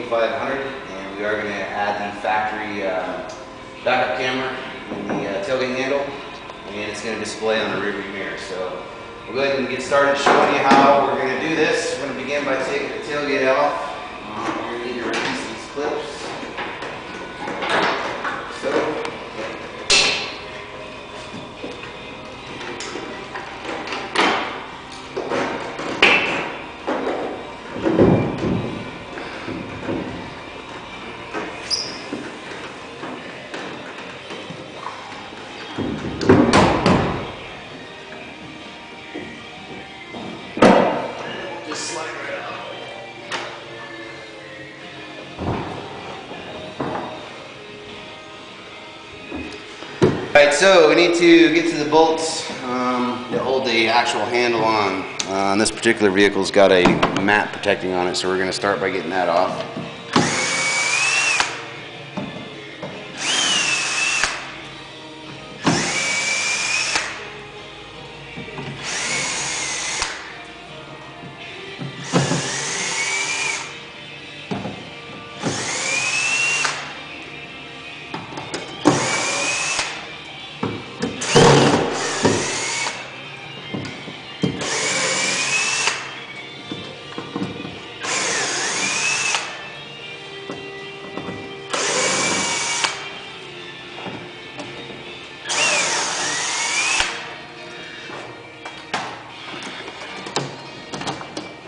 2500, and we are going to add the factory backup camera in the tailgate handle, and it's going to display on the rearview mirror. So we'll go ahead and get started showing you how we're going to do this. We're going to begin by taking the tailgate off. We're going to need to release these clips. Just slide right out. Alright, so we need to get to the bolts that hold the actual handle on. This particular vehicle's got a mat protecting on it, so we're going to start by getting that off.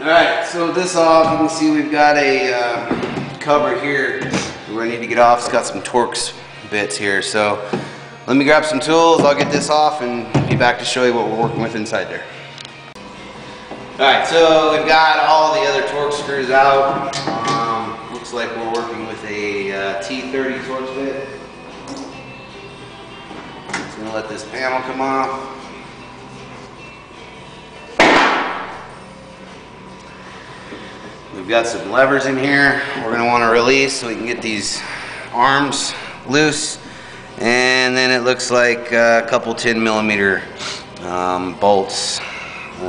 Alright, so with this off, you can see we've got a cover here we're going to need to get off. It's got some Torx bits here, so let me grab some tools, I'll get this off and be back to show you what we're working with inside there. Alright, so we've got all the other Torx screws out. Looks like we're working with a T30 Torx bit. Just going to let this panel come off. We've got some levers in here we're going to want to release so we can get these arms loose, and then it looks like a couple 10mm bolts,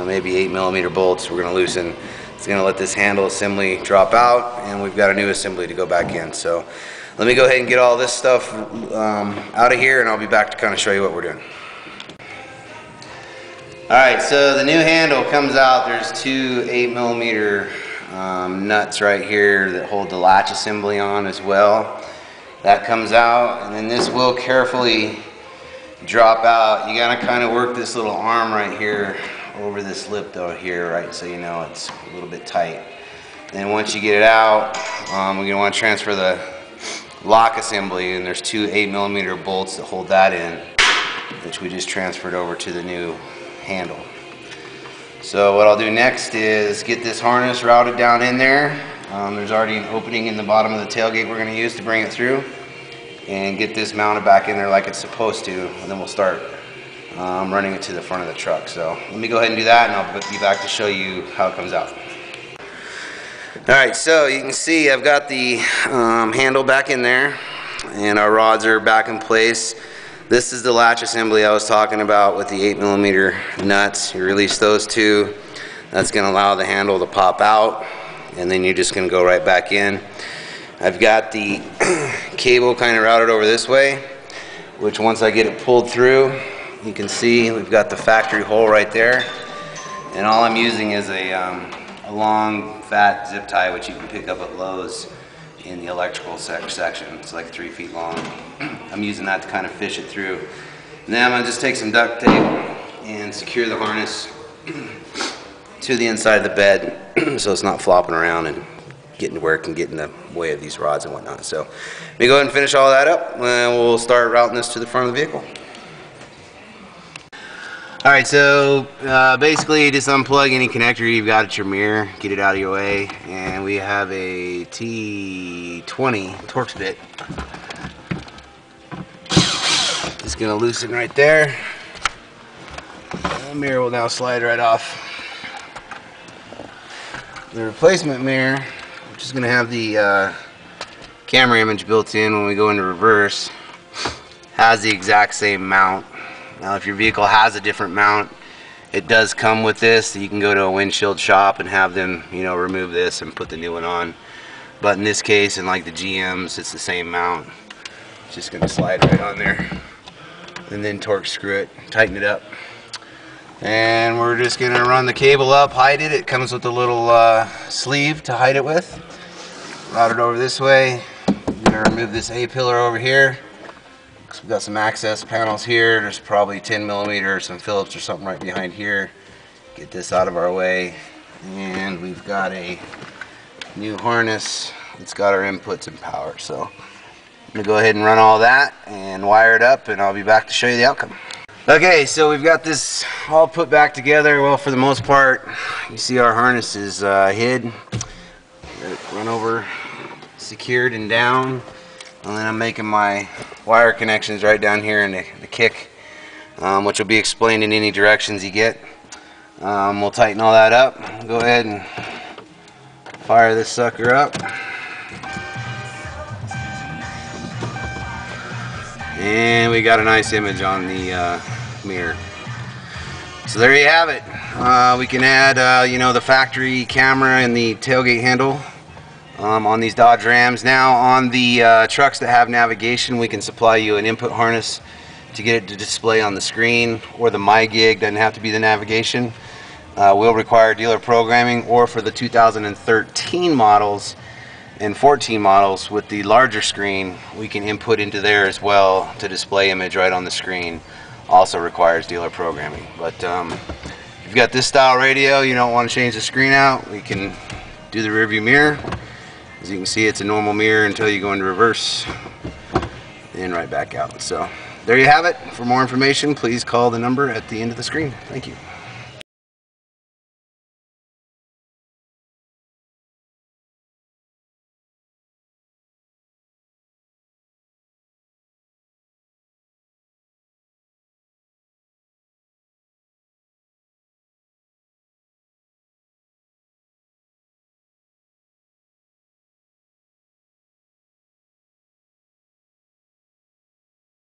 maybe 8mm bolts we're going to loosen. It's going to let this handle assembly drop out, and we've got a new assembly to go back in. So let me go ahead and get all this stuff out of here, and I'll be back to kind of show you what we're doing. Alright, so the new handle comes out. There's two 8mm nuts right here that hold the latch assembly on as well. That comes out, and then this will carefully drop out. You gotta kind of work this little arm right here over this lip though here, right, so you know it's a little bit tight. Then once you get it out, we're gonna want to transfer the lock assembly, and there's two 8mm bolts that hold that in, which we just transferred over to the new handle. So what I'll do next is get this harness routed down in there. There's already an opening in the bottom of the tailgate we're going to use to bring it through, and get this mounted back in there like it's supposed to, and then we'll start running it to the front of the truck. So let me go ahead and do that, and I'll be back to show you how it comes out. Alright, so you can see I've got the handle back in there, and our rods are back in place. This is the latch assembly I was talking about with the 8mm nuts. You release those two. That's going to allow the handle to pop out, and then you're just going to go right back in. I've got the cable kind of routed over this way, which once I get it pulled through, you can see we've got the factory hole right there. And all I'm using is a long, fat zip tie, which you can pick up at Lowe's in the electrical section. It's like 3 feet long. I'm using that to kind of fish it through. And then I'm going to just take some duct tape and secure the harness to the inside of the bed so it's not flopping around and getting to where it can get in the way of these rods and whatnot. So let me go ahead and finish all that up, and we'll start routing this to the front of the vehicle. Alright, so basically just unplug any connector you've got at your mirror, get it out of your way, and we have a T20 Torx bit. Just going to loosen right there. The mirror will now slide right off. The replacement mirror, which is going to have the camera image built in when we go into reverse, has the exact same mount. Now if your vehicle has a different mount, it does come with this. You can go to a windshield shop and have them, remove this and put the new one on. But in this case, and like the GMs, it's the same mount. It's just going to slide right on there, and then torque screw it, tighten it up. And we're just going to run the cable up, hide it. It comes with a little sleeve to hide it with. Route it over this way. I'm going to remove this A-pillar over here. We've got some access panels here. There's probably 10mm, some Phillips or something right behind here. Get this out of our way. And we've got a new harness. It's got our inputs and power. So I'm going to go ahead and run all that and wire it up, and I'll be back to show you the outcome. Okay, so we've got this all put back together. Well, for the most part, you see our harness is hid. Run over, secured and down. And then I'm making my wire connections right down here in the kick, which will be explained in any directions you get. We'll tighten all that up. Go ahead and fire this sucker up. And we got a nice image on the mirror. So there you have it. We can add, you know, the factory camera and the tailgate handle on these Dodge Rams. Now on the trucks that have navigation, we can supply you an input harness to get it to display on the screen, or the MyGig, doesn't have to be the navigation. Will require dealer programming, or for the 2013 models and 14 models with the larger screen, we can input into there as well to display image right on the screen. Also requires dealer programming. But if you've got this style radio, you don't want to change the screen out, we can do the rear view mirror. As you can see, it's a normal mirror until you go into reverse, and right back out. So there you have it. For more information, please call the number at the end of the screen. Thank you.